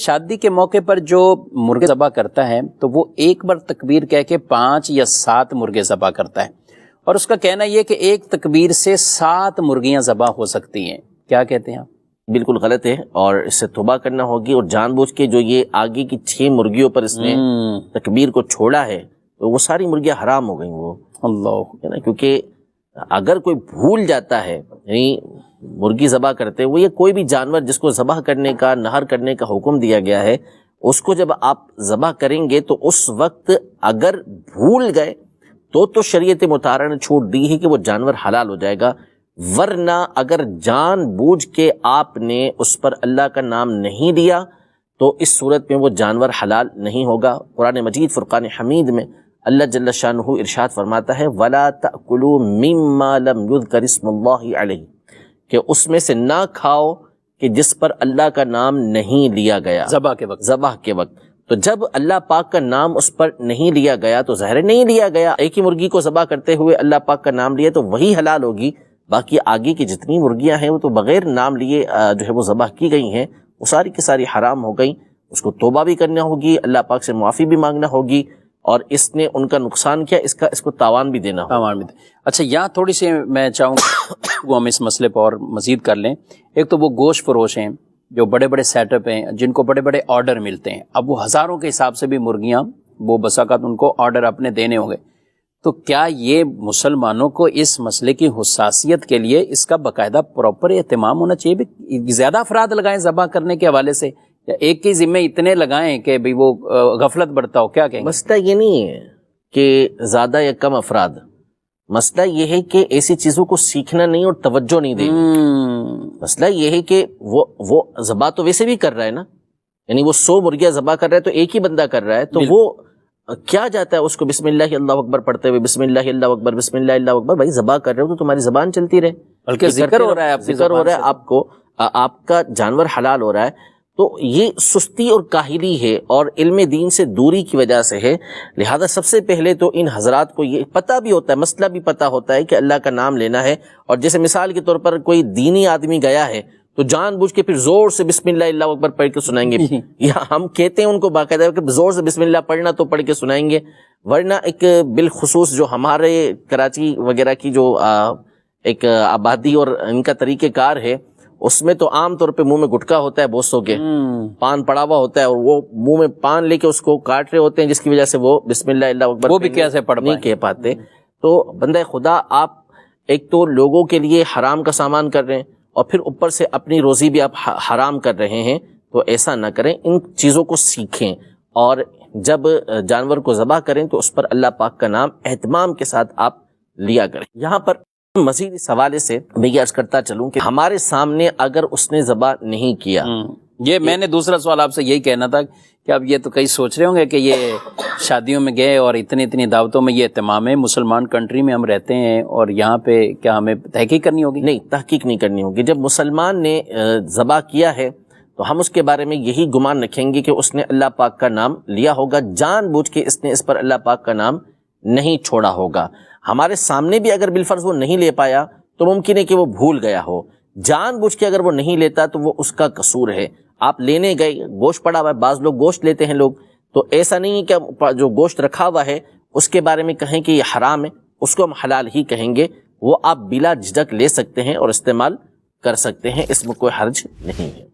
شادی کے موقع پر جو مرغے ذبح کرتا ہے تو وہ ایک بار تکبیر کہہ کے 5 یا 7 مرغے ذبح کرتا ہے، اور اس کا کہنا یہ کہ ایک تکبیر سے 7 مرغیاں ذبح ہو سکتی ہیں، کیا کہتے ہیں آپ؟ بالکل غلط ہے، اور اس سے توبہ کرنا ہوگی، اور جان بوجھ کے جو یہ آگے کی 6 مرغیوں پر اس نے تکبیر کو چھوڑا ہے تو وہ ساری مرغیاں حرام ہو گئیں، وہ اللہ، کیونکہ اگر کوئی بھول جاتا ہے، یعنی مرغی ذبح کرتے ہوئے یا کوئی بھی جانور جس کو ذبح کرنے کا، نہر کرنے کا حکم دیا گیا ہے، اس کو جب آپ ذبح کریں گے تو اس وقت اگر بھول گئے تو شریعت مطہرہ نے چھوٹ دی ہے کہ وہ جانور حلال ہو جائے گا، ورنہ اگر جان بوجھ کے آپ نے اس پر اللہ کا نام نہیں لیا تو اس صورت میں وہ جانور حلال نہیں ہوگا۔ قرآن مجید فرقان حمید میں اللہ جل شانہ ارشاد فرماتا ہے وَلَا تَأْكُلُوا مِمَّا لَمْ يُذْكَرِ اسْمُ اللَّهِ عَلَيْهِ، کہ اس میں سے نہ کھاؤ کہ جس پر اللہ کا نام نہیں لیا گیا ذبح کے وقت۔ تو جب اللہ پاک کا نام اس پر نہیں لیا گیا تو ظاہر نہیں لیا گیا، ایک ہی مرغی کو ذبح کرتے ہوئے اللہ پاک کا نام لیا تو وہی حلال ہوگی، باقی آگے کی جتنی مرغیاں ہیں وہ تو بغیر نام لیے جو ہے وہ ذبح کی گئی ہیں، وہ ساری کی ساری حرام ہو گئیں۔ اس کو توبہ بھی کرنا ہوگی، اللہ پاک سے معافی بھی مانگنا ہوگی، اور اس نے ان کا نقصان کیا اس کو تاوان بھی دینا ہوگا۔ اچھا، یہاں تھوڑی سی میں چاہوں وہ ہم اس مسئلے پر اور مزید کر لیں۔ ایک تو وہ گوشت فروش ہیں جو بڑے بڑے سیٹ اپ ہیں، جن کو بڑے بڑے آرڈر ملتے ہیں، اب وہ ہزاروں کے حساب سے بھی مرغیاں وہ بس اوقات ان کو آرڈر اپنے دینے ہوں گے، تو کیا یہ مسلمانوں کو اس مسئلے کی حساسیت کے لیے اس کا باقاعدہ پراپر اہتمام ہونا چاہیے بھی؟ زیادہ افراد لگائیں ذبح کرنے کے حوالے سے، یا ایک کے ذمہ اتنے لگائیں کہ بھی وہ غفلت برتا ہو؟ کیا کہیں گے؟ مسئلہ یہ نہیں ہے کہ زیادہ یا کم افراد، مسئلہ یہ ہے کہ ایسی چیزوں کو سیکھنا نہیں اور توجہ نہیں دینی۔ مسئلہ یہ ہے کہ وہ ذبح تو ویسے بھی کر رہا ہے نا، یعنی وہ 100 مرغیاں ذبح کر رہا ہے تو ایک ہی بندہ کر رہا ہے، تو وہ کیا جاتا ہے اس کو بسم اللہ اللہ اکبر پڑھتے ہوئے، بسم اللہ اللہ اکبر، بسم اللہ اللہ اکبر؟ بھائی ذبح کر رہے ہو تو تمہاری زبان چلتی رہے، بلکہ ذکر ہو رہا ہے، ذکر ہو رہا ہے آپ کو، آپ کا جانور حلال ہو رہا ہے۔ تو یہ سستی اور کاہلی ہے اور علم دین سے دوری کی وجہ سے ہے، لہذا سب سے پہلے تو ان حضرات کو یہ پتہ بھی ہوتا ہے، مسئلہ بھی پتہ ہوتا ہے کہ اللہ کا نام لینا ہے، اور جیسے مثال کے طور پر کوئی دینی آدمی گیا ہے تو جان بوجھ کے پھر زور سے بسم اللہ اللہ اکبر پڑھ کے سنائیں گے، یا ہم کہتے ہیں ان کو باقاعدہ کہ زور سے بسم اللہ پڑھنا تو پڑھ کے سنائیں گے، ورنہ ایک بالخصوص جو ہمارے کراچی وغیرہ کی جو ایک آبادی اور ان کا طریقہ کار ہے، اس میں تو عام طور پہ منہ میں گٹکا ہوتا ہے بوسوں کے، پان پڑا ہوا ہوتا ہے، اور وہ منہ میں پان لے کے اس کو کاٹ رہے ہوتے ہیں، جس کی وجہ سے وہ بسم اللہ اللہ اکبر وہ بھی کیسے پڑھ نہیں کہہ پاتے۔ تو بندہ خدا، آپ ایک تو لوگوں کے لیے حرام کا سامان کر رہے ہیں، اور پھر اوپر سے اپنی روزی بھی آپ حرام کر رہے ہیں، تو ایسا نہ کریں، ان چیزوں کو سیکھیں، اور جب جانور کو ذبح کریں تو اس پر اللہ پاک کا نام اہتمام کے ساتھ آپ لیا کریں۔ یہاں پر مزید اس حوالے سے میں یہ عرض کرتا چلوں کہ ہمارے سامنے اگر اس نے ذبح نہیں کیا، یہ میں نے دوسرا سوال آپ سے یہی کہنا تھا کہ اب یہ تو کئی سوچ رہے ہوں گے کہ یہ شادیوں میں گئے اور اتنی دعوتوں میں یہ اہتمام ہے، مسلمان کنٹری میں ہم رہتے ہیں اور یہاں پہ کیا ہمیں تحقیق کرنی ہوگی؟ نہیں، تحقیق نہیں کرنی ہوگی۔ جب مسلمان نے ذبح کیا ہے تو ہم اس کے بارے میں یہی گمان رکھیں گے کہ اس نے اللہ پاک کا نام لیا ہوگا، جان بوجھ کے اس نے اس پر اللہ پاک کا نام نہیں چھوڑا ہوگا۔ ہمارے سامنے بھی اگر بالفرض وہ نہیں لے پایا تو ممکن ہے کہ وہ بھول گیا ہو، جان بوجھ کے اگر وہ نہیں لیتا تو وہ اس کا قصور ہے۔ آپ لینے گئے، گوشت پڑا ہوا ہے، بعض لوگ گوشت لیتے ہیں لوگ، تو ایسا نہیں ہے کہ جو گوشت رکھا ہوا ہے اس کے بارے میں کہیں کہ یہ حرام ہے، اس کو ہم حلال ہی کہیں گے، وہ آپ بلا جھجک لے سکتے ہیں اور استعمال کر سکتے ہیں، اس میں کوئی حرج نہیں ہے۔